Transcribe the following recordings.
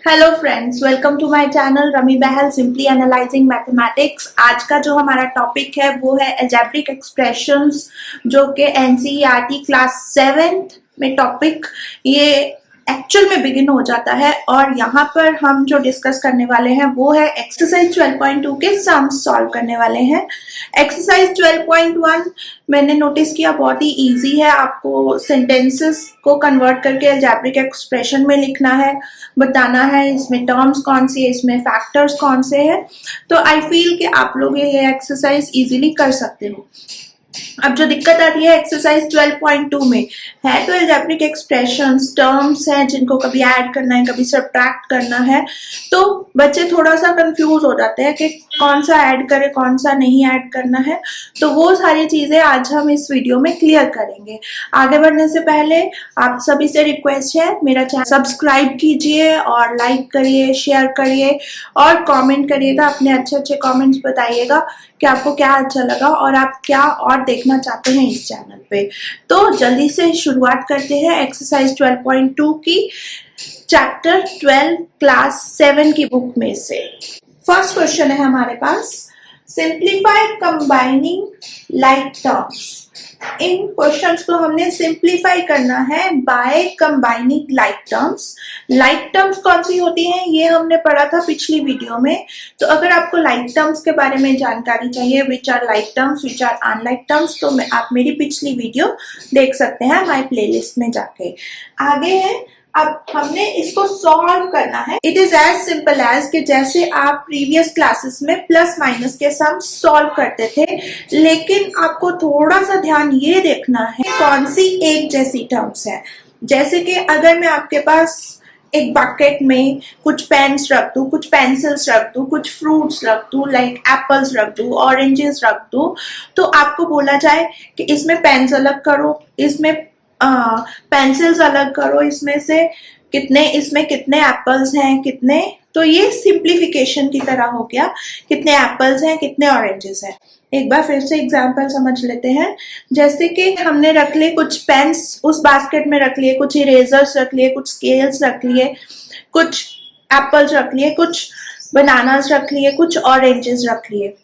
Hello friends, welcome to my channel Rami Bahal simply analysing mathematics. आज का जो हमारा टॉपिक है वो है अलजेब्रिक एक्सप्रेशंस, जो कि एनसीईआरटी क्लास 7th में टॉपिक ये एक्चुअल में बिगिन हो जाता है। और यहाँ पर हम जो डिस्कस करने वाले हैं वो है एक्सरसाइज 12.2 के सम्स सॉल्व करने वाले हैं। एक्सरसाइज 12.1 मैंने नोटिस किया बहुत ही इजी है। आपको सेंटेंसेस को कन्वर्ट करके अलजेब्रिक एक्सप्रेशन में लिखना है, बताना है इसमें टर्म्स कौन सी है, इसमें फैक्टर्स कौन से हैं। तो आई फील कि आप लोग ये एक्सरसाइज इजीली कर सकते हो। अब जो दिक्कत आती है एक्सरसाइज 12.2 में है तो अलजेब्रिक एक्सप्रेशंस, टर्म्स हैं जिनको कभी ऐड करना है, कभी सब्ट्रैक्ट करना है, तो बच्चे थोड़ा सा कंफ्यूज हो जाते हैं कि कौन सा ऐड करे कौन सा नहीं ऐड करना है। तो वो सारी चीजें आज हम इस वीडियो में क्लियर करेंगे। आगे बढ़ने से पहले आप सभी से रिक्वेस्ट है, मेरा चैनल सब्सक्राइब कीजिए और लाइक करिए, शेयर करिए और कमेंट करिएगा। अपने अच्छे अच्छे कमेंट्स बताइएगा कि आपको क्या अच्छा लगा और आप क्या और देखना चाहते हैं इस चैनल पे। तो जल्दी से शुरुआत करते हैं एक्सरसाइज 12.2 की, चैप्टर 12 क्लास 7 की बुक में से। फर्स्ट क्वेश्चन है हमारे पास, सिंप्लीफाई कंबाइनिंग लाइक टर्म्स। इन क्वेश्चंस को हमने सिंप्लीफाई करना है by combining like terms. Like terms कौन सी होती हैं ये हमने पढ़ा था पिछली वीडियो में। तो अगर आपको लाइक टर्म्स के बारे में जानकारी चाहिए, which are like terms, which are unlike terms, तो आप मेरी पिछली वीडियो देख सकते हैं माय प्लेलिस्ट में जाके। आगे है, अब हमने इसको सॉल्व करना है। It is as simple as कि जैसे आप प्रीवियस क्लासेस में प्लस माइनस के सम सॉल्व करते थे, लेकिन आपको थोड़ा सा ध्यान ये देखना है कौन सी एक जैसी टर्म्स है। जैसे कि अगर मैं आपके पास एक बकेट में कुछ पेन्स रख दूं, कुछ पेंसिल्स रख दूं, कुछ फ्रूट्स रख दूं, लाइक एप्पल्स रख दूं, ऑरेंजेस रख दूं, तो आपको बोला जाए कि इसमें पेन्स अलग करो, इसमें पेंसिल्स अलग करो, इसमें से इसमें कितने एप्पल्स हैं, कितने, तो ये सिंप्लीफिकेशन की तरह हो गया, कितने एप्पल्स हैं, कितने ऑरेंजेस हैं। एक बार फिर से एग्जांपल समझ लेते हैं। जैसे कि हमने रख लिए कुछ पेन्स उस बास्केट में रख लिए, कुछ इरेजर्स रख लिए, कुछ स्केल्स रख लिए, कुछ एप्पल्स रख लिए, कुछ बनानास रख लिए, कुछ ऑरेंजेस रख लिए।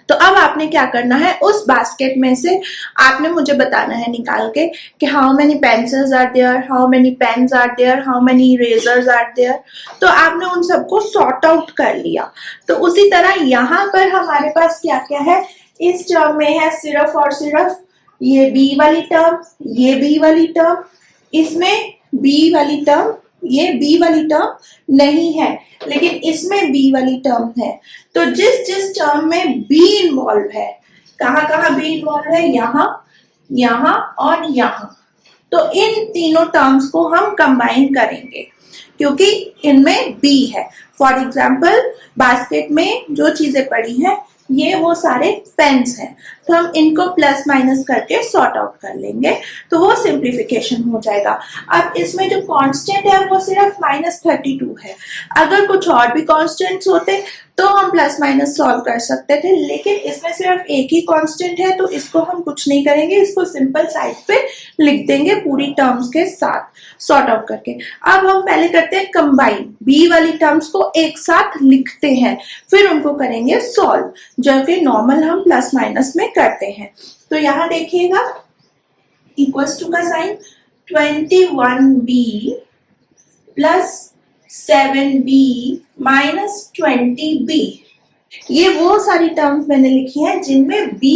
तो अब आपने क्या करना है, उस बास्केट में से आपने मुझे बताना है निकाल के कि how many pencils are there, how many pens are there, how many erasers are there. तो आपने उन सबको सॉर्ट आउट कर लिया। तो उसी तरह यहाँ पर हमारे पास क्या क्या है, इस टर्म में है सिर्फ और सिर्फ ये बी वाली टर्म, ये बी वाली टर्म, इसमें बी वाली टर्म, ये बी वाली टर्म नहीं है, लेकिन इसमें बी वाली टर्म है। तो जिस जिस टर्म में बी इन्वॉल्व है, कहाँ कहाँ बी इन्वॉल्व है, यहाँ, यहाँ और यहाँ, तो इन तीनों टर्म्स को हम कंबाइन करेंगे क्योंकि इनमें बी है। फॉर एग्जाम्पल बास्केट में जो चीजें पड़ी हैं ये वो सारे पेन्स हैं, तो हम इनको प्लस माइनस करके सॉर्ट आउट कर लेंगे, तो वो सिंप्लीफिकेशन हो जाएगा। अब इसमें जो कांस्टेंट है वो सिर्फ -32 है। अगर कुछ और भी कांस्टेंट्स होते तो हम प्लस माइनस सॉल्व कर सकते थे, लेकिन इसमें सिर्फ एक ही कांस्टेंट है, तो इसको हम कुछ नहीं करेंगे, इसको सिंपल साइड पे लिख देंगे पूरी टर्म्स के साथ सॉर्ट आउट करके। अब हम पहले करते हैं कंबाइन, बी वाली टर्म्स को एक साथ लिखते हैं, फिर उनको करेंगे सॉल्व, जो कि नॉर्मल हम प्लस माइनस में करते हैं। तो यहाँ देखिएगा इक्वल्स टू का sign, 21b plus 7b minus 20b। ये वो सारी टर्म्स मैंने लिखी हैं जिनमें b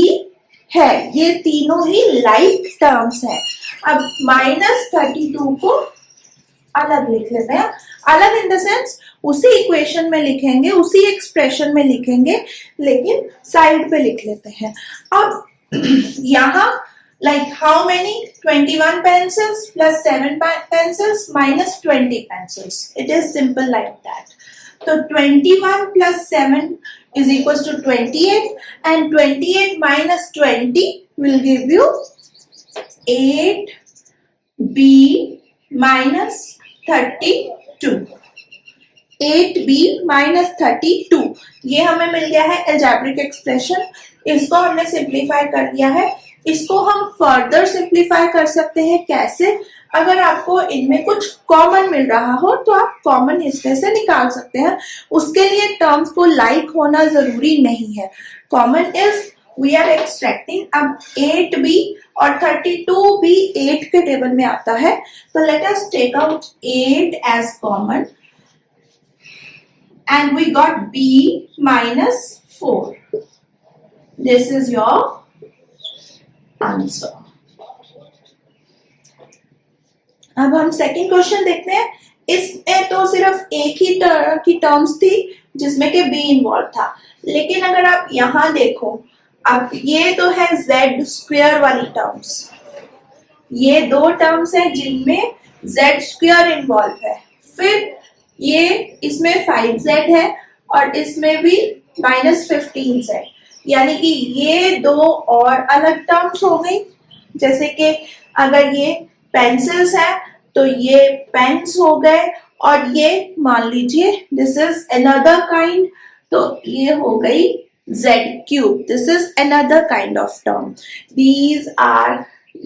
है, ये तीनों ही लाइक टर्म्स हैं। अब -32 को अलग लिख लेते हैं, अलग इन द सेंस उसी इक्वेशन में लिखेंगे, उसी एक्सप्रेशन में लिखेंगे, लेकिन साइड पे लिख लेते हैं। अब यहाँ like how many, 21 pencils plus 7 pencils minus 20 pencils. It is simple like that. So 21 plus 7 is equals to 28, and 28 minus 20 will give you 8b minus 32. 8b minus 32 ये हमें मिल गया है अलजेब्रिक एक्सप्रेशन। इसको हमने सिंप्लीफाई कर दिया है इसको हम फर्दर सिंप्लीफाई कर सकते हैं कैसे? अगर आपको इनमें कुछ कॉमन मिल रहा हो तो आप कॉमन इसमें से निकाल सकते हैं। उसके लिए टर्म्स को लाइक होना जरूरी नहीं है। Common is we are extracting. अब 8 भी और 32 भी 8 के टेबल में आता है, तो let us take out 8 as common and we got b minus 4. This is your answer. अब हम सेकंड क्वेश्चन देखते हैं। इसमें तो सिर्फ एक ही तरह की टर्म्स थी जिसमें के b इन्वॉल्व था, लेकिन अगर आप यहां देखो, अब ये तो है z स्क्वायर वाली टर्म्स, ये दो टर्म्स है जिनमें z स्क्वायर इन्वॉल्व है। फिर ये इसमें 5z है और इसमें भी -15z, यानी कि ये दो और अलग टर्म्स हो गई। जैसे कि अगर ये पेंसिल्स है तो ये पेन्स हो गए, और ये मान लीजिए दिस इज अनदर काइंड, तो ये हो गई z cube, this is another kind of term. These are,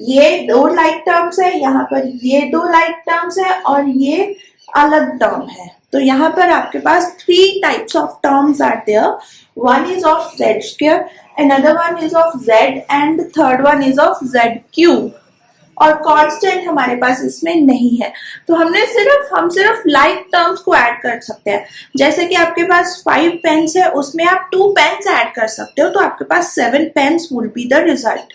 ये दो लाइक टर्म्स है, यहाँ पर ये दो लाइक टर्म्स है और ये अलग टर्म है। तो यहाँ पर आपके पास 3 types of terms are there. One is of z square, another one is of z, and third one is of z cube. और कांस्टेंट हमारे पास इसमें नहीं है, तो हम सिर्फ लाइक टर्म्स को ऐड कर सकते हैं। जैसे कि आपके पास 5 पेन्स है, उसमें आप 2 पेन्स ऐड कर सकते हो, तो आपके पास 7 pens will be the result.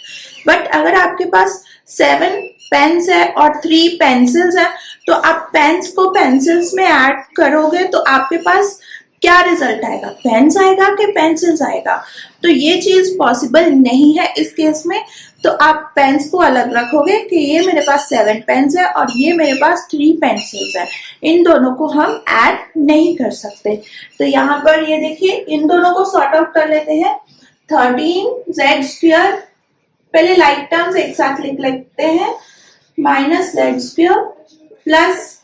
But अगर आपके पास 7 पेन्स है और 3 पेंसिल्स है, तो आप पेन्स को पेंसिल्स में ऐड करोगे तो आपके पास क्या रिजल्ट आएगा? पेन्स आएगा कि पेंसिल्स आएगा? तो ये चीज पॉसिबल नहीं है इस केस में। तो आप पेन्स को अलग रखोगे कि ये मेरे पास 7 पेन्स है और ये मेरे पास 3 पेंसिल्स है, इन दोनों को हम ऐड नहीं कर सकते। तो यहाँ पर ये देखिए, इन दोनों को सॉर्ट आउट कर लेते हैं। 13z स्क्वायर, पहले लाइक टर्म्स एक साथ लिख लेते हैं, -z square plus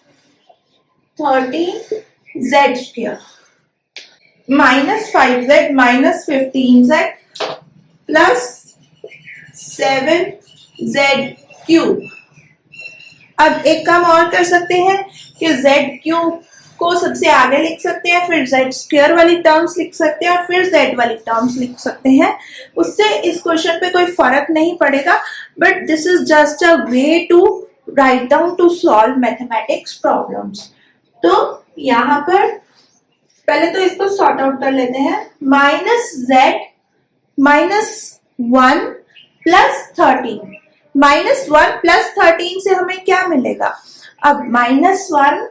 13z square -5z minus 15z plus 7z cube. अब एक काम और कर सकते हैं कि z क्यूब को सबसे आगे लिख सकते हैं, फिर z स्क्वायर वाली टर्म्स लिख सकते हैं और फिर z वाली टर्म्स लिख सकते हैं। उससे इस क्वेश्चन पे कोई फर्क नहीं पड़ेगा, but this is just a way to write down to solve mathematics problems. तो यहाँ पर पहले तो इसको सॉर्ट आउट कर लेते हैं। -z -1 प्लस 13, -1 प्लस 13 से हमें क्या मिलेगा? अब -1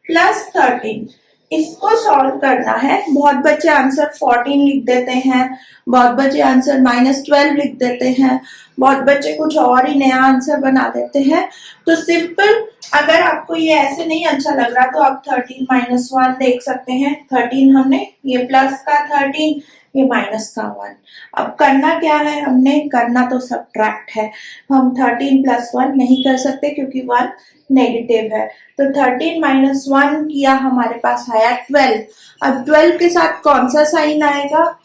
प्लस 13, इसको सॉल्व करना है। बहुत बच्चे आंसर 14 लिख देते हैं, बहुत बच्चे आंसर -12 लिख देते हैं, बहुत बच्चे कुछ और ही नया आंसर बना देते हैं। तो सिंपल, अगर आपको ये ऐसे नहीं अच्छा लग रहा तो आप 13 -1 देख सकते हैं। 13 हमने, ये प्लस का 13, ये माइनस का 1। अब करना क्या है, हमने करना तो सब्ट्रैक्ट है। हम 13 प्लस 1 नहीं कर सकते क्योंकि 1 नेगेटिव है। तो 13 -1 किया, हमारे पास आया 12। अब 12 के साथ कौन सा साइन आएगा?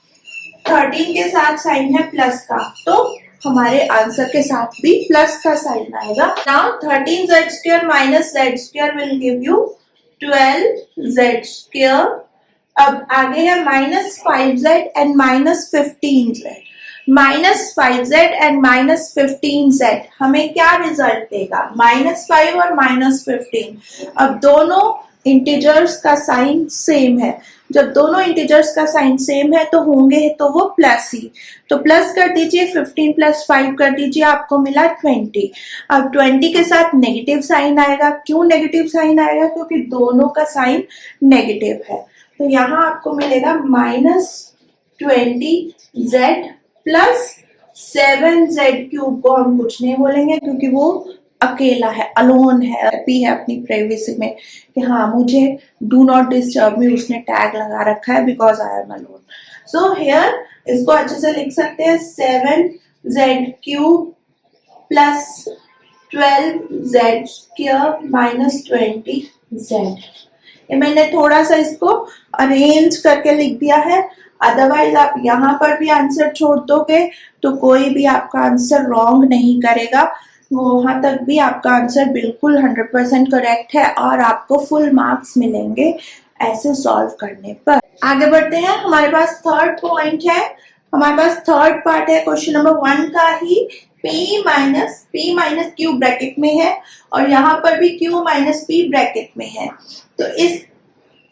13 के साथ साइन है प्लस का, तो हमारे आंसर के साथ भी प्लस का साइन आएगा। Now 13z square minus z square will give you 12z square. अब आगे है -5z and -15z। -5z and -15z हमें क्या रिजल्ट देगा? -5 और -15। अब दोनों इंटीजर्स का साइन सेम है। जब दोनों इंटीजर्स का साइन सेम है तो होंगे तो वो प्लस ही। तो प्लस कर दीजिए, 15 प्लस 5 कर दीजिए, आपको मिला 20। अब 20 के साथ नेगेटिव साइन आएगा। क्यों नेगेटिव साइन आएगा? क्योंकि दोनों का साइन नेगेटिव है। तो यहाँ आपको मिलेगा -20z प्लस 7z क्यूब को हम कुछ नहीं बोलेंगे क्योंकि वो अकेला है, अलोन है, हैप्पी है अपनी प्राइवेसी में कि हाँ मुझे डू नॉट डिस्टर्ब मी उसने टैग लगा रखा है because I am alone. So here इसको अच्छे से लिख सकते हैं 7z cube plus 12z square minus 20z। ये मैंने थोड़ा सा इसको अरेंज करके लिख दिया है। अदरवाइज आप यहाँ पर भी आंसर छोड़ दोगे तो कोई भी आपका आंसर रॉन्ग नहीं करेगा, वहां तक भी आपका आंसर बिल्कुल 100% करेक्ट है और आपको फुल मार्क्स मिलेंगे ऐसे सॉल्व करने पर। आगे बढ़ते हैं, हमारे पास थर्ड पॉइंट है, हमारे पास थर्ड पार्ट है क्वेश्चन नंबर 1 का ही। p माइनस क्यू ब्रैकेट में है और यहाँ पर भी q माइनस p ब्रैकेट में है। तो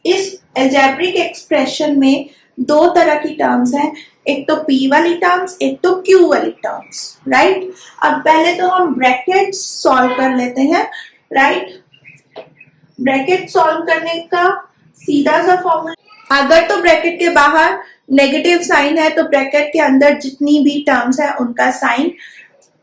इस अलजेब्रिक एक्सप्रेशन में दो तरह की टर्म्स हैं, एक तो p वाली टर्म्स, एक तो q वाली टर्म्स, राइट। अब पहले तो हम ब्रैकेट सॉल्व कर लेते हैं, राइट। ब्रैकेट सॉल्व करने का सीधा सा फॉर्मूला, अगर तो ब्रैकेट के बाहर नेगेटिव साइन है तो ब्रैकेट के अंदर जितनी भी टर्म्स है उनका साइन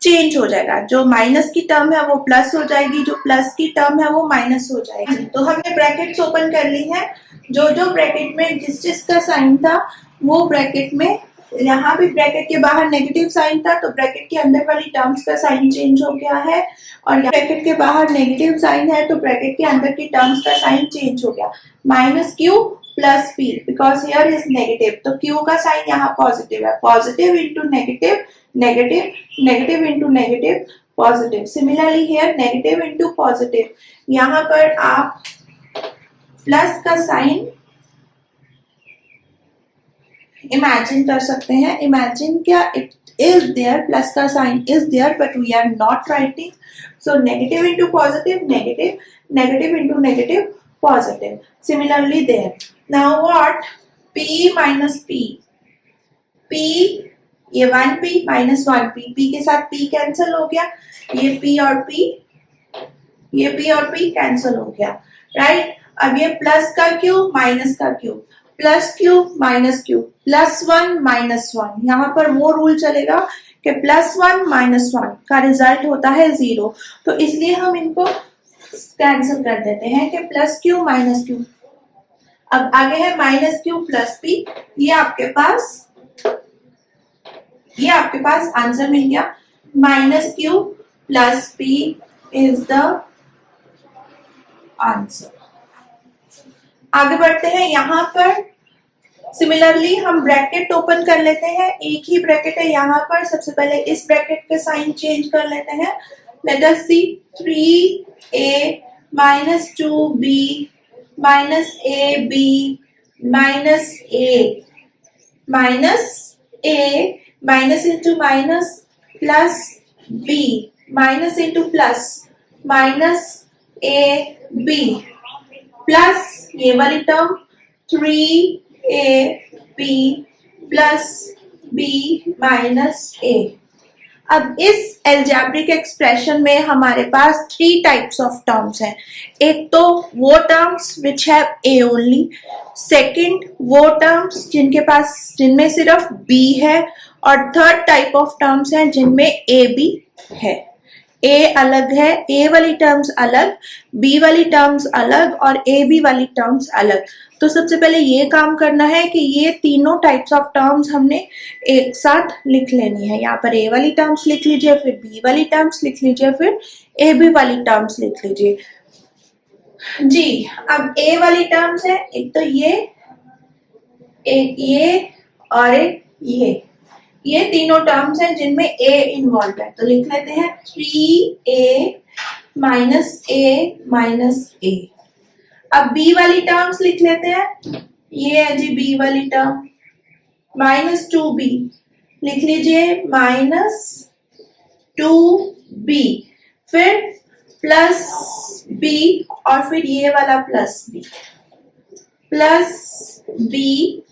चेंज हो जाएगा। जो माइनस की टर्म है वो प्लस हो जाएगी, जो प्लस की टर्म है वो माइनस हो जाएगी। तो हमने ब्रैकेट्स ओपन कर ली है, जो जो ब्रैकेट में जिस जिसका साइन था वो ब्रैकेट में, यहाँ भी ब्रैकेट के बाहर नेगेटिव साइन था तो ब्रैकेट के अंदर वाली टर्म्स का साइन चेंज हो गया है, और ब्रैकेट के बाहर नेगेटिव साइन है तो ब्रैकेट के अंदर की टर्म्स का साइन चेंज हो गया। Minus Q plus P, because here is negative, तो क्यू का साइन यहाँ पॉजिटिव है, positive into negative, negative, negative into negative, positive. Similarly here negative into positive, यहाँ पर आप प्लस का साइन इमेजिन कर सकते हैं। इमेजिन क्या, इट इज देयर, प्लस का sign is there but we are not writing, so negative into positive, negative, negative into negative, positive. Similarly there, now what, p minus p, p ये 1p minus 1p, p के साथ p cancel हो गया, ये p और p, ये p और p cancel हो गया, राइट। अब ये प्लस का q माइनस का q, plus q minus q, plus 1 minus 1, यहाँ पर वो रूल चलेगा कि प्लस 1 माइनस 1 का रिजल्ट होता है 0, तो इसलिए हम इनको कैंसिल कर देते हैं कि प्लस q माइनस q। अब आगे है माइनस q प्लस p, ये आपके पास आंसर मिल गया, minus q plus p is the answer. आगे बढ़ते हैं, यहाँ पर सिमिलरली हम ब्रैकेट ओपन कर लेते हैं, एक ही ब्रैकेट है यहाँ पर, सबसे पहले इस ब्रैकेट के साइन चेंज कर लेते हैं। Let us see, 3a minus 2b minus ab minus a minus a, minus into minus plus b, minus into plus minus a b, plus ये वाली term 3ab plus b minus a। अब इस algebraic expression में हमारे पास 3 types of terms हैं। एक तो वो terms which have a only, second वो टर्म्स जिनमें सिर्फ b है, और थर्ड टाइप ऑफ टर्म्स हैं जिनमें a भी है। a अलग है, a वाली टर्म्स अलग, b वाली टर्म्स अलग और ab वाली टर्म्स अलग। तो सबसे पहले ये काम करना है कि ये तीनों टाइप्स ऑफ टर्म्स हमने एक साथ लिख लेनी है। यहाँ पर a वाली टर्म्स लिख लीजिए, फिर b वाली टर्म्स लिख लीजिए, फिर ab वाली टर्म्स लिख लीजिए जी। अब a वाली टर्म्स है, एक तो एक ये और एक ये तीनों टर्म्स हैं जिनमें a इन्वॉल्व है, तो लिख लेते हैं 3a माइनस a। अब b वाली टर्म्स लिख लेते हैं, ये है जी b वाली टर्म, माइनस 2b, लिख लीजिए माइनस 2b, फिर प्लस b और फिर ये वाला plus b, plus b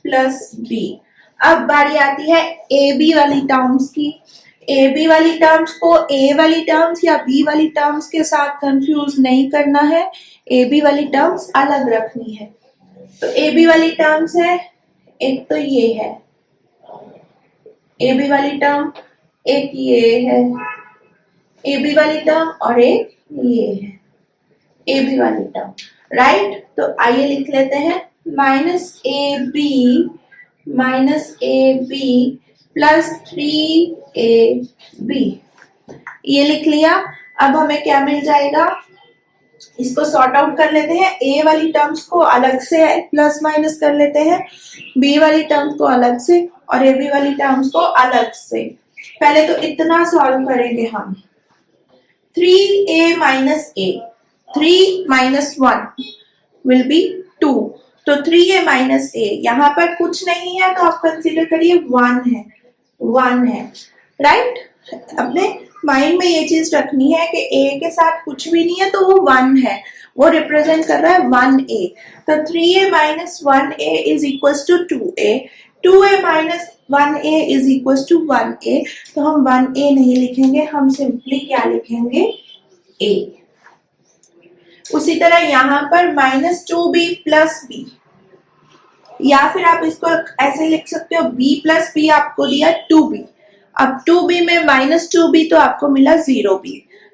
plus b। अब बारी आती है ए बी वाली टर्म्स की। ए बी वाली टर्म्स को ए वाली टर्म्स या बी वाली टर्म्स के साथ कंफ्यूज नहीं करना है, ए बी वाली टर्म्स अलग रखनी है। तो ए बी वाली टर्म्स है, एक तो ये है ए बी वाली टर्म, एक ये है ए बी वाली टर्म और एक ये है ए बी वाली टर्म, राइट। तो आइए लिख लेते हैं minus A B plus 3ab, ये लिख लिया। अब हमें क्या मिल जाएगा, इसको सॉर्ट आउट कर लेते हैं। ए वाली टर्म्स को अलग से प्लस माइनस कर लेते हैं, बी वाली टर्म्स को अलग से और ए बी वाली टर्म्स को अलग से। पहले तो इतना सॉल्व करेंगे हम। 3a minus A, 3 minus 1 will be 2, तो 3a माइनस ए, यहाँ पर कुछ नहीं है तो आप कंसीडर करिए 1 है, 1 है, राइट। अपने माइंड में ये चीज रखनी है कि a के साथ कुछ भी नहीं है तो वो 1 है, वो रिप्रेजेंट कर रहा है 1a। तो 3a minus 1a is equal to 2a, 2a minus 1a is equal to 1a। तो हम 1a नहीं लिखेंगे, हम सिंपली क्या लिखेंगे, a। उसी तरह यहाँ पर माइनस 2b प्लस b, या फिर आप इसको ऐसे लिख सकते हो, b प्लस b आपको दिया 2b, अब 2b में माइनस 2b तो आपको मिला 0b,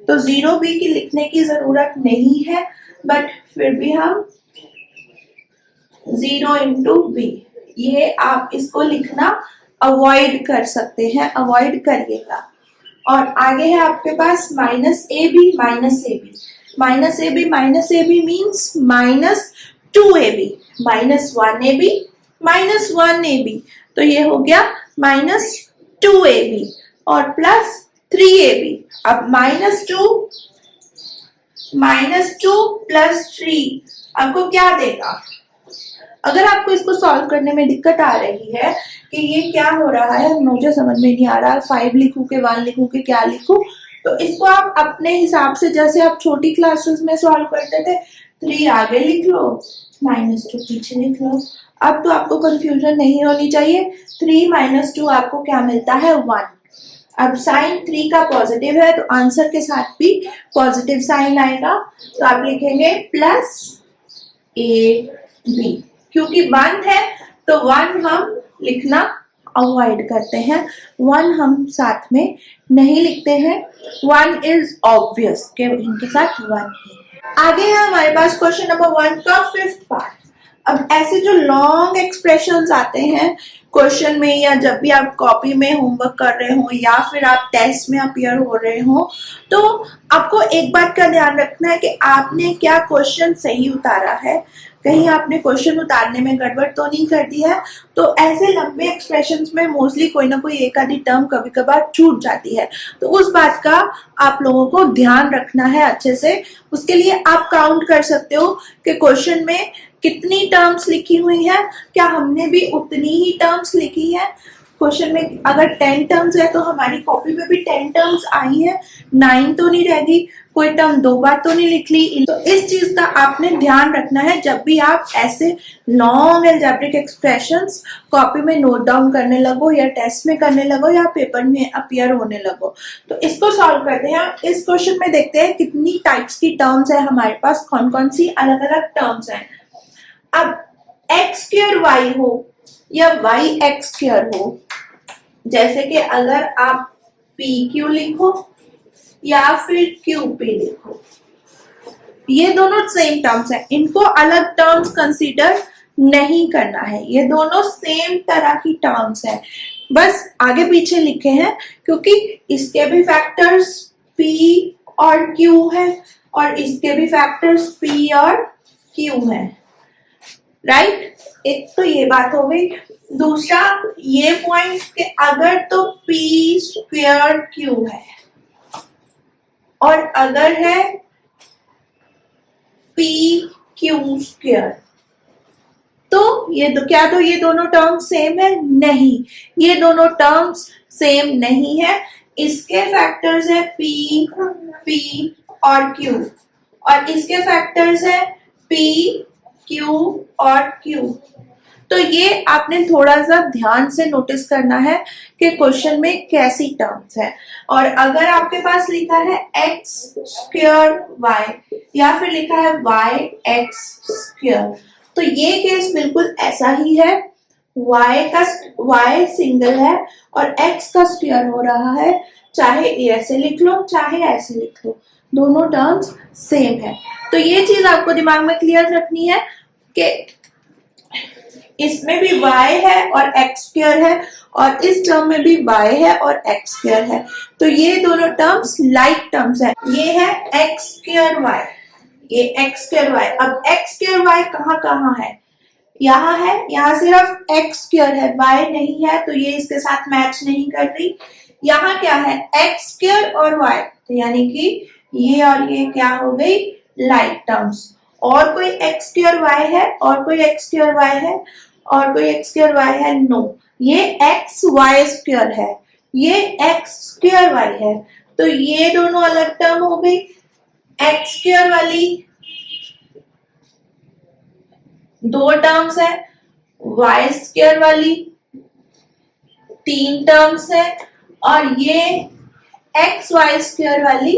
तो 0b की लिखने की जरूरत नहीं है, बट फिर भी हम 0 इंटू b, ये आप इसको लिखना अवॉइड कर सकते हैं, अवॉइड करिएगा। और आगे है आपके पास minus A B, minus A B, minus A B, minus A B means minus 2ab, minus 1ab, minus 1ab, तो ये हो गया माइनस 2ab और प्लस 3ab। अब माइनस 2 प्लस 3 आपको क्या देगा? अगर आपको इसको सॉल्व करने में दिक्कत आ रही है कि ये क्या हो रहा है, मुझे समझ में नहीं आ रहा, 5 लिखूं के 1 लिखूं के क्या लिखूं, तो इसको आप अपने हिसाब से, जैसे आप छोटी क्लासेस में सॉल्व करते थे, 3 आगे लिख लो, माइनस 2 पीछे लिख लो। अब तो आपको कंफ्यूजन नहीं होनी चाहिए। 3 माइनस 2 आपको क्या मिलता है, 1। अब साइन 3 का पॉजिटिव है तो आंसर के साथ भी पॉजिटिव साइन आएगा, तो आप लिखेंगे प्लस ए बी, क्योंकि 1 है तो 1 हम लिखना अवॉइड करते हैं, 1 हम साथ में नहीं लिखते हैं, 1 इज ऑब्वियस कि इनके साथ 1 है। आगे है हमारे पास क्वेश्चन नंबर 1 का 5th पार्ट। अब ऐसे जो लॉन्ग एक्सप्रेशंस आते हैं क्वेश्चन में, या जब भी आप कॉपी में होमवर्क कर रहे हो या फिर आप टेस्ट में अपीयर हो रहे हो, तो आपको एक बात का ध्यान रखना है कि आपने क्या क्वेश्चन सही उतारा है, कहीं आपने क्वेश्चन उतारने में गड़बड़ तो नहीं कर दी है। तो ऐसे लंबे एक्सप्रेशंस में मोस्टली कोई ना कोई एक आधी टर्म कभी कभार छूट जाती है, तो उस बात का आप लोगों को ध्यान रखना है अच्छे से। उसके लिए आप काउंट कर सकते हो कि क्वेश्चन में कितनी टर्म्स लिखी हुई है, क्या हमने भी उतनी ही टर्म्स लिखी है। क्वेश्चन में अगर 10 टर्म्स है तो हमारी कॉपी में भी 10 टर्म्स आई है, 9 तो नहीं रहेगी, कोई टर्म 2 बार तो नहीं लिख ली। तो इस चीज का आपने ध्यान रखना है जब भी आप ऐसे लॉन्ग अलजेब्रिक एक्सप्रेशंस कॉपी में नोट डाउन करने लगो, या टेस्ट में करने लगो, या पेपर में अपीयर होने लगो। तो इसको सॉल्व करते हैं। इस क्वेश्चन में देखते हैं कितनी टाइप्स की टर्म्स है हमारे पास, कौन कौन सी अलग अलग टर्म्स है। अब x स्क्वायर y हो या y x स्क्वायर हो, जैसे कि अगर आप पी क्यू लिखो या फिर क्यू पी लिखो, ये दोनों सेम टर्म्स हैं, इनको अलग टर्म्स कंसीडर नहीं करना है, ये दोनों सेम तरह की टर्म्स हैं, बस आगे पीछे लिखे हैं क्योंकि इसके भी फैक्टर्स p और q है और इसके भी फैक्टर्स p और q है, राइट। एक तो ये बात हो गई। दूसरा ये पॉइंट कि अगर तो p स्क्वायर q है और अगर है p q स्क्वायर, तो ये क्या तो ये दोनों टर्म्स सेम है? नहीं, ये दोनों टर्म्स सेम नहीं है। इसके फैक्टर्स है p और q और इसके फैक्टर्स है p q और q। तो ये आपने थोड़ा सा ध्यान से नोटिस करना है कि क्वेश्चन में कैसी टर्म्स है। और अगर आपके पास लिखा है x स्क्वायर y या फिर लिखा है y x स्क्वायर, तो ये केस बिल्कुल ऐसा ही है। y सिंगल है और x का स्क्वायर हो रहा है, चाहे ऐसे लिख लो चाहे ऐसे लिख लो, दोनों टर्म्स सेम है। तो ये चीज आपको दिमाग में क्लियर रखनी है कि इसमें भी y है और x स्क्वायर है और इस टर्म में भी y है और x स्क्वायर है, तो ये दोनों टर्म्स लाइक टर्म्स है। ये है x स्क्वायर y, ये एक्स स्क्वायर वाई। अब एक्स स्क्वायर वाई कहाँ कहाँ है, यहाँ है, यहाँ सिर्फ एक्स स्क्वायर है, वाई नहीं है, तो ये इसके साथ मैच नहीं कर रही। यहाँ क्या है, एक्स स्क्वायर और वाई, तो यानी कि ये और ये क्या हो गई, लाइक टर्म्स। और कोई एक्स स्क्वायर वाई है, और कोई एक्स स्क्वायर वाई है, और कोई एक्स स्क्वायर वाई है, नो, ये एक्स वाई स्क्वायर है, ये एक्स स्क्वायर वाई है, तो ये दोनों अलग टर्म हो गई। एक्स स्क्वायर वाली दो टर्म्स है, वाई स्क्वायर वाली तीन टर्म्स है, और ये एक्स वाई स्क्वायर वाली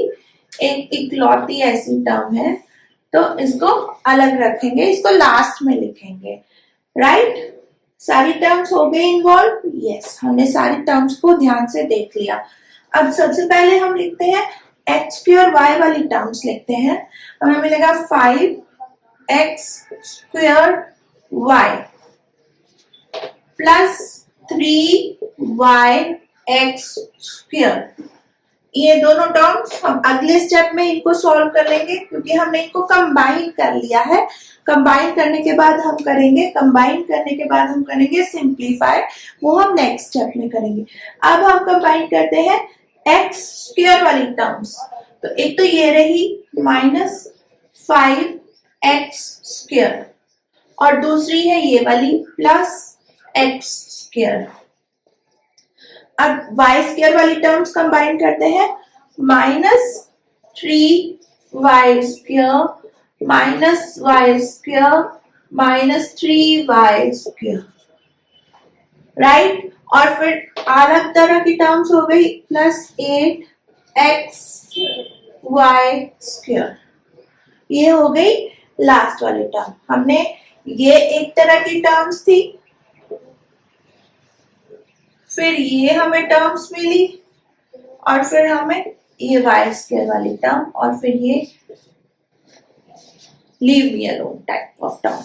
एक इकलौती ऐसी टर्म है, तो इसको अलग रखेंगे, इसको लास्ट में लिखेंगे, राइट। सारी टर्म्स हो गई इन्वॉल्व, यस, हमने सारी टर्म्स को ध्यान से देख लिया। अब सबसे पहले हम लिखते हैं एक्स स्क्वायर वाई वाली टर्म्स लिखते हैं, हमें मिलेगा 5x square y plus 3y x square. ये दोनों टर्म्स हम अगले स्टेप में इनको सॉल्व कर लेंगे, क्योंकि हमने इनको कंबाइन कर लिया है। कंबाइन करने के बाद हम करेंगे सिंप्लीफाई, वो हम नेक्स्ट स्टेप में करेंगे। अब हम कंबाइन करते हैं एक्स स्क्वायर वाली टर्म्स, तो एक तो ये रही -5x स्क्वायर, और दूसरी है ये वाली +x स्क्वायर। अब y स्क्वायर वाली टर्म्स कंबाइन करते हैं, -3y square -y square -3y square, right. और फिर अलग तरह की टर्म्स हो गई +8x y स्क्वायर, ये हो गई लास्ट वाली टर्म। हमने ये एक तरह की टर्म्स थी, फिर ये हमें टर्म्स मिली, और फिर हमें ये वाई स्क्वायर वाली टर्म, और फिर ये leave me alone type of term,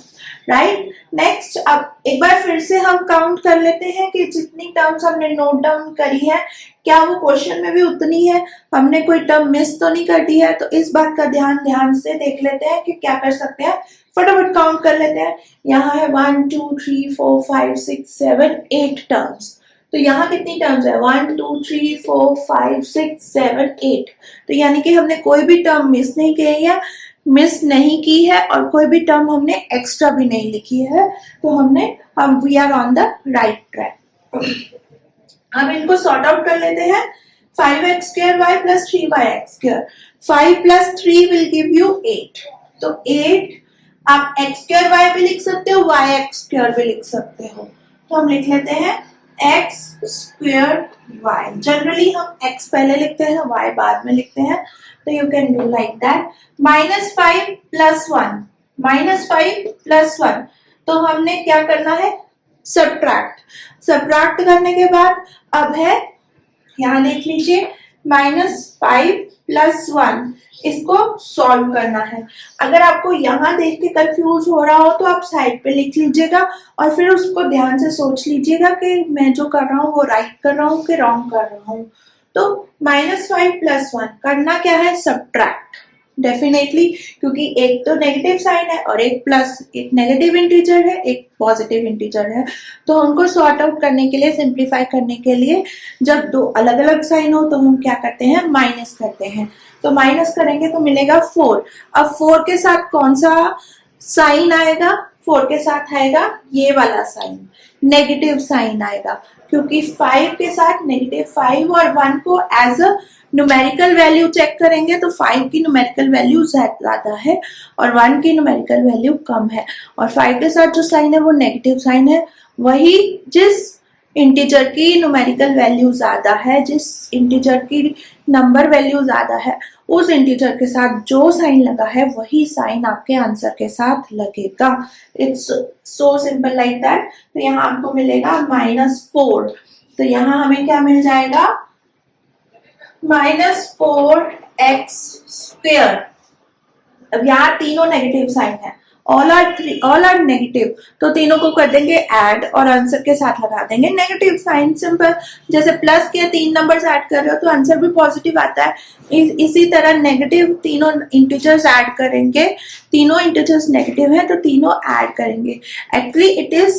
right. Next, अब एक बार फिर से हम काउंट कर लेते हैं कि जितनी टर्म्स हमने नोट डाउन करी है, क्या वो क्वेश्चन में भी उतनी है, हमने कोई टर्म मिस तो नहीं कर दी है। तो इस बात का ध्यान से देख लेते हैं कि क्या कर सकते हैं, फटाफट काउंट कर लेते हैं। यहाँ है 1 2 3 4 5 6 7 8 टर्म्स, तो यहाँ कितनी टर्म्स है, 1 2 3 4 5 6 7 8, तो यानी कि हमने कोई भी टर्म मिस नहीं की है, और कोई भी टर्म हमने एक्स्ट्रा भी नहीं लिखी है, तो हम we are on the right track. अब इनको सॉर्ट आउट कर लेते हैं। 5x square y plus 3y x square, 5 plus 3 will give you 8, तो 8 आप x स्क्वायर y भी लिख सकते हो, y एक्स स्क्वायर भी लिख सकते हो, तो हम लिख लेते हैं x स्क्वायर y। जनरली हम x पहले लिखते हैं, y बाद में लिखते हैं, तो you can do like that. -5 plus 1, तो हमने क्या करना है, सब्ट्रैक्ट करने के बाद अब है, यहाँ देख लीजिए, -5 प्लस 1, इसको सॉल्व करना है। अगर आपको यहाँ देख के कंफ्यूज हो रहा हो तो आप साइड पे लिख लीजिएगा, और फिर उसको ध्यान से सोच लीजिएगा कि मैं जो कर रहा हूँ वो राइट कर रहा हूँ कि रॉन्ग कर रहा हूँ। तो -5 प्लस 1 करना क्या है, सब्ट्रैक्ट, डेफिनेटली, क्योंकि एक तो नेगेटिव साइन है और एक नेगेटिव इंटीजर है, एक पॉजिटिव इंटीजर है, तो उनको सॉर्ट आउट करने के लिए, सिंप्लीफाई करने के लिए, जब दो अलग अलग साइन हो तो हम क्या करते हैं, माइनस करते हैं। तो माइनस करेंगे तो मिलेगा 4। अब 4 के साथ कौन सा साइन आएगा, 4 के साथ आएगा ये वाला साइन, नेगेटिव साइन आएगा, क्योंकि 5 के साथ -5 और 1 को as a numerical value check करेंगे तो 5 की न्यूमेरिकल वैल्यू ज्यादा है और 1 की न्यूमेरिकल वैल्यू कम है, और 5 के साथ जो साइन है वो नेगेटिव साइन है, वही जिस इंटीजर की न्यूमेरिकल वैल्यू ज्यादा है, जिस इंटीजर की नंबर वैल्यू ज्यादा है, उस इंटीजर के साथ जो साइन लगा है वही साइन आपके आंसर के साथ लगेगा। It's so simple like that. तो यहाँ आपको मिलेगा -4, तो यहाँ हमें क्या मिल जाएगा, -4x स्क्वायर। अब यहाँ तीनों नेगेटिव साइन है, ऑल आर नेगेटिव, तो तीनों को कर देंगे ऐड और आंसर के साथ लगा देंगे नेगेटिव साइन, सिंपल। जैसे प्लस के 3 नंबर्स ऐड कर रहे हो तो आंसर भी पॉजिटिव आता है। इसी तरह नेगेटिव तीनों इंटीजर्स ऐड करेंगे, तीनों इंटीजर्स नेगेटिव है तो तीनों ऐड करेंगे। Actually it is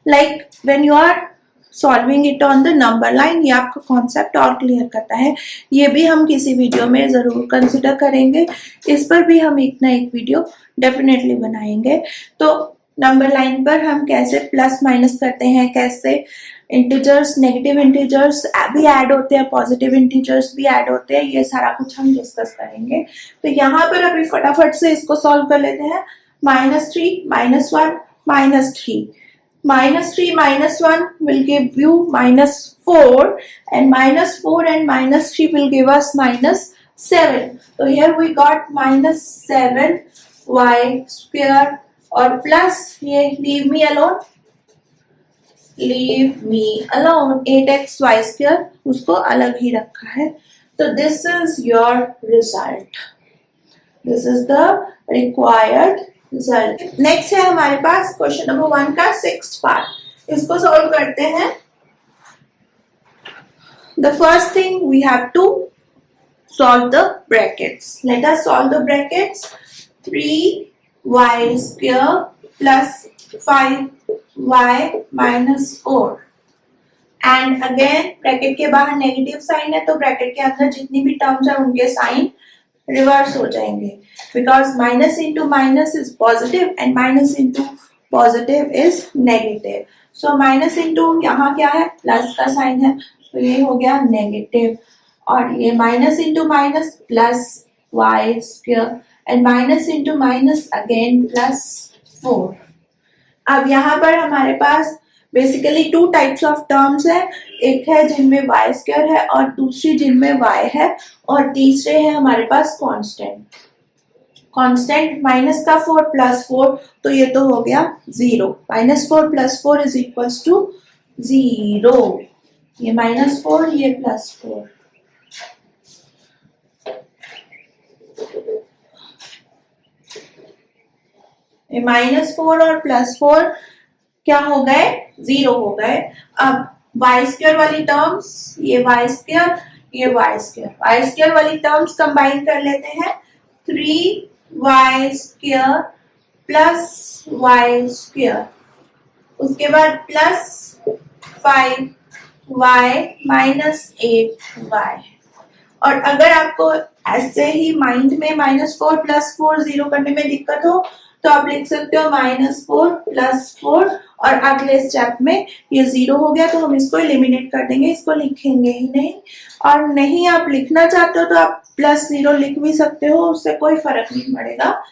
like when you are solving it on the number line, ये आपका कॉन्सेप्ट और क्लियर करता है। ये भी हम किसी वीडियो में जरूर कंसिडर करेंगे, इस पर भी हम एक ना एक वीडियो डेफिनेटली बनाएंगे। तो नंबर लाइन पर हम कैसे प्लस माइनस करते हैं, कैसे इंटीजर्स नेगेटिव इंटीजर्स भी ऐड होते हैं, पॉजिटिव इंटीजर्स भी ऐड होते हैं, ये सारा कुछ हम डिस्कस करेंगे। तो यहाँ पर अभी फटाफट से इसको सॉल्व कर लेते हैं। -3 -1 -3, -3 -1 will give you -4, and -4 and -3 will give us -7. So here we got -7y square और प्लस ये leave me alone, 8xy square, उसको अलग ही रखा है। तो this is your result, this is the required result. Next है हमारे पास क्वेश्चन नंबर 1 का 6th पार्ट, इसको सॉल्व करते हैं। The first thing we have to solve the brackets. Let us solve the brackets. 3y square plus 5y minus 4, and again bracket के बाहर negative sign है तो ब्रैकेट के अंदर जितनी भी टर्म्स है उनके साइन रिवर्स हो जाएंगे, because minus into minus is positive and minus into positive is negative. So minus into यहाँ क्या है, प्लस का साइन है तो ये हो गया नेगेटिव, और ये minus into minus plus y square and minus into minus again plus 4। अब यहाँ पर हमारे पास बेसिकली 2 टाइप्स ऑफ टर्म्स है, एक है जिनमें y स्क्वायर है और दूसरी जिनमें y है, और तीसरे है हमारे पास कांस्टेंट। कांस्टेंट माइनस का 4 प्लस 4, तो ये तो हो गया 0। -4 प्लस 4 इज इक्वल्स टू 0। ये -4 ये +4। ये -4 और +4 क्या हो गए, 0 हो गए। अब y स्क्वायर वाली टर्म्स, ये y स्क्वायर ये y स्क्वायर, y स्क्वायर वाली टर्म्स कंबाइन कर लेते हैं। 3y square plus y square, उसके बाद प्लस 5y माइनस 8y। और अगर आपको ऐसे ही माइंड में -4 + 4 0 करने में दिक्कत हो तो आप लिख सकते हो -4 + 4, और अगले स्टेप में ये 0 हो गया तो हम इसको एलिमिनेट कर देंगे, इसको लिखेंगे ही नहीं। और नहीं आप लिखना चाहते हो तो आप +0 लिख भी सकते हो, उससे कोई फर्क नहीं पड़ेगा।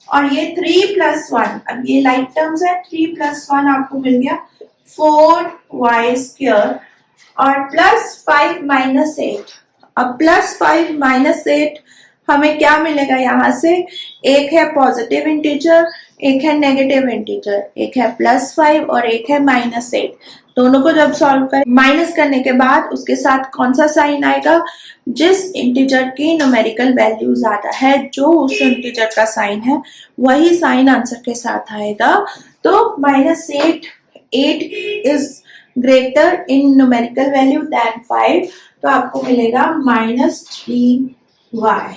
और ये 3 + 1, अब ये लाइक टर्म्स है, 3 + 1 आपको मिल गया 4y स्क्वायर और प्लस 5 - 8। अब +5 - 8 हमें क्या मिलेगा, यहाँ से एक है पॉजिटिव इंटीजर, एक है नेगेटिव इंटीजर, एक है +5 और एक है -8। दोनों को जब सॉल्व करें, माइनस करने के बाद उसके साथ कौन सा साइन आएगा, जिस इंटीजर की न्यूमेरिकल वैल्यू ज्यादा है, जो उस इंटीजर का साइन है वही साइन आंसर के साथ आएगा। तो -8 is greater in numerical value than 5, तो आपको मिलेगा -3y।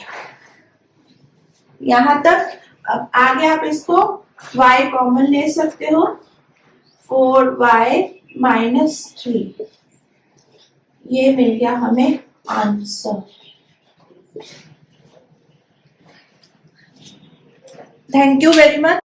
यहां तक। अब आगे आप इसको y कॉमन ले सकते हो, 4y - 3, ये मिल गया हमें answer. Thank you very much.